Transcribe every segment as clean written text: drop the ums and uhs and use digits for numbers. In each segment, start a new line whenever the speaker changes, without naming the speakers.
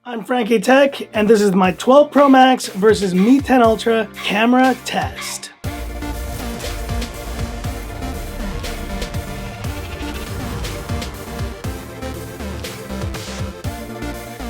I'm Frankie Tech, and this is my 12 Pro Max versus Mi 10 Ultra camera test.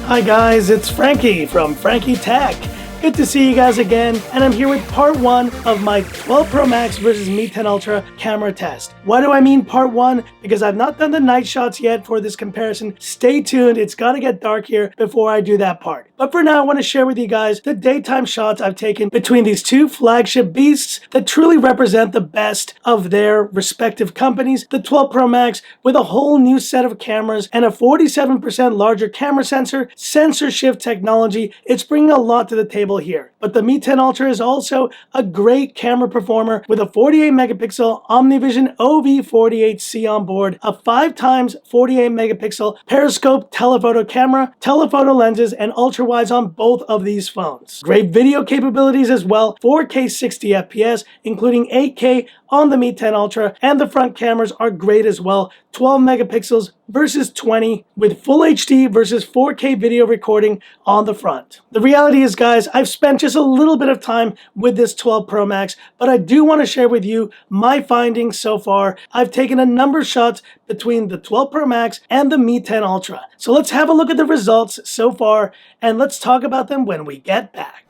Hi guys, it's Frankie from Frankie Tech. Good to see you guys again, and I'm here with part 1 of my 12 Pro Max versus Mi 10 Ultra camera test. Why do I mean part 1? Because I've not done the night shots yet for this comparison. Stay tuned, it's gotta get dark here before I do that part. But for now, I want to share with you guys the daytime shots I've taken between these two flagship beasts that truly represent the best of their respective companies. The 12 Pro Max with a whole new set of cameras and a 47% larger camera sensor shift technology. It's bringing a lot to the table here. But the Mi 10 Ultra is also a great camera performer with a 48 megapixel OmniVision OV48C on board, a 5x 48 megapixel periscope telephoto camera, telephoto lenses, and ultra wides on both of these phones. Great video capabilities as well, 4K 60 FPS, including 8K on the Mi 10 Ultra, and the front cameras are great as well, 12 megapixels versus 20, with full HD versus 4K video recording on the front. The reality is, guys, I've spent just a little bit of time with this 12 Pro Max, but I do want to share with you my findings so far. I've taken a number of shots between the 12 Pro Max and the Mi 10 Ultra. So let's have a look at the results so far, and let's talk about them when we get back.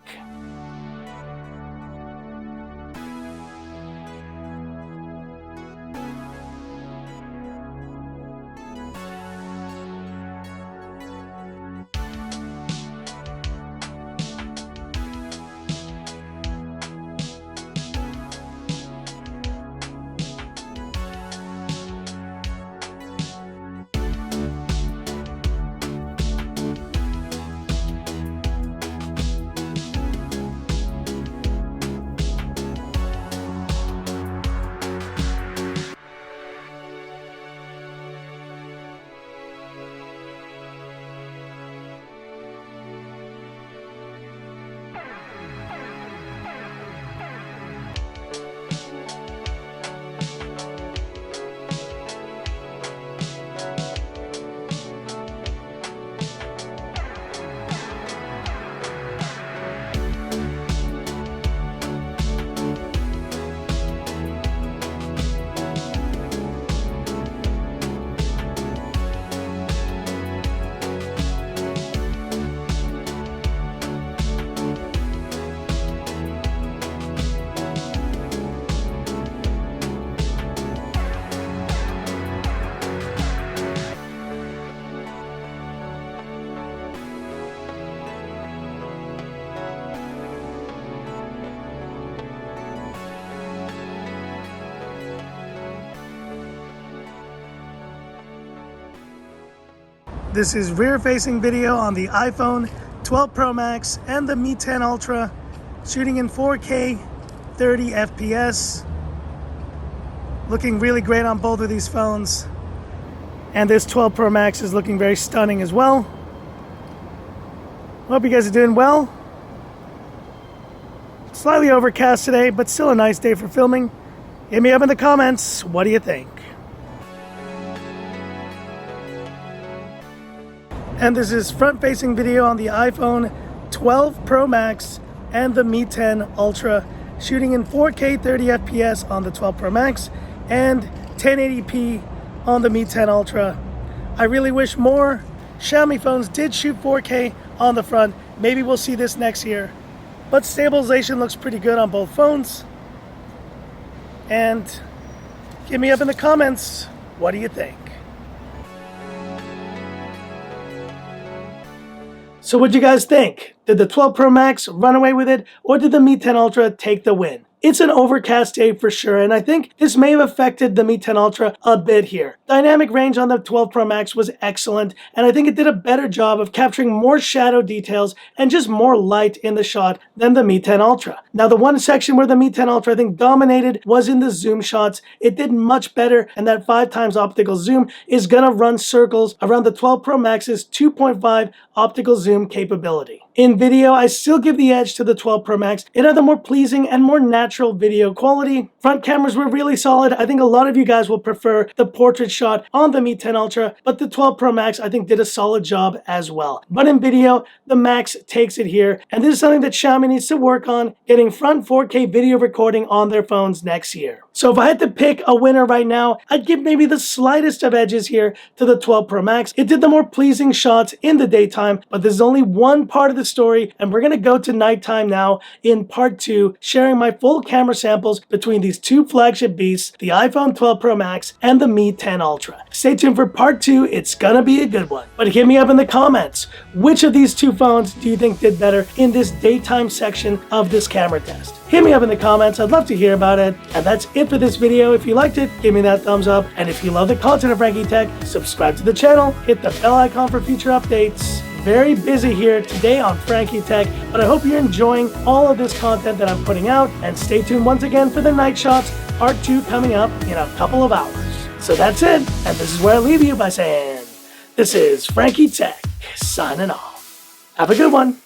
This is rear-facing video on the iPhone 12 Pro Max and the Mi 10 Ultra, shooting in 4K 30 FPS. Looking really great on both of these phones. And this 12 Pro Max is looking very stunning as well. Hope you guys are doing well. Slightly overcast today, but still a nice day for filming. Hit me up in the comments. What do you think? And this is front-facing video on the iPhone 12 Pro Max and the Mi 10 Ultra, shooting in 4K 30 FPS on the 12 Pro Max and 1080p on the Mi 10 Ultra. I really wish more Xiaomi phones did shoot 4K on the front. Maybe we'll see this next year. But stabilization looks pretty good on both phones. And give me up in the comments, what do you think? So what'd you guys think? Did the 12 Pro Max run away with it, or did the Mi 10 Ultra take the win? It's an overcast day for sure, and I think this may have affected the Mi 10 Ultra a bit here. Dynamic range on the 12 Pro Max was excellent, and I think it did a better job of capturing more shadow details and just more light in the shot than the Mi 10 Ultra. Now, the one section where the Mi 10 Ultra I think dominated was in the zoom shots. It did much better, and that 5x optical zoom is gonna run circles around the 12 Pro Max's 2.5 optical zoom capability. In video, I still give the edge to the 12 Pro Max. It had the more pleasing and more natural natural video quality. Front cameras were really solid. I think a lot of you guys will prefer the portrait shot on the Mi 10 Ultra, but the 12 Pro Max I think did a solid job as well. But in video, the Max takes it here, and this is something that Xiaomi needs to work on, getting front 4K video recording on their phones next year. So if I had to pick a winner right now, I'd give maybe the slightest of edges here to the 12 Pro Max. It did the more pleasing shots in the daytime, but there's only one part of the story, and we're going to go to nighttime now in part 2, sharing my full camera samples between these two flagship beasts, the iPhone 12 Pro Max and the Mi 10 Ultra. Stay tuned for part 2, it's gonna be a good one. But hit me up in the comments, which of these two phones do you think did better in this daytime section of this camera test? Hit me up in the comments, I'd love to hear about it. And that's it for this video. If you liked it, give me that thumbs up. And if you love the content of Frankie Tech, subscribe to the channel, hit the bell icon for future updates. Very busy here today on Frankie Tech, but I hope you're enjoying all of this content that I'm putting out. And stay tuned once again for the night shots, part 2 coming up in a couple of hours. So that's it, and this is where I leave you by saying, this is Frankie Tech, signing off. Have a good one.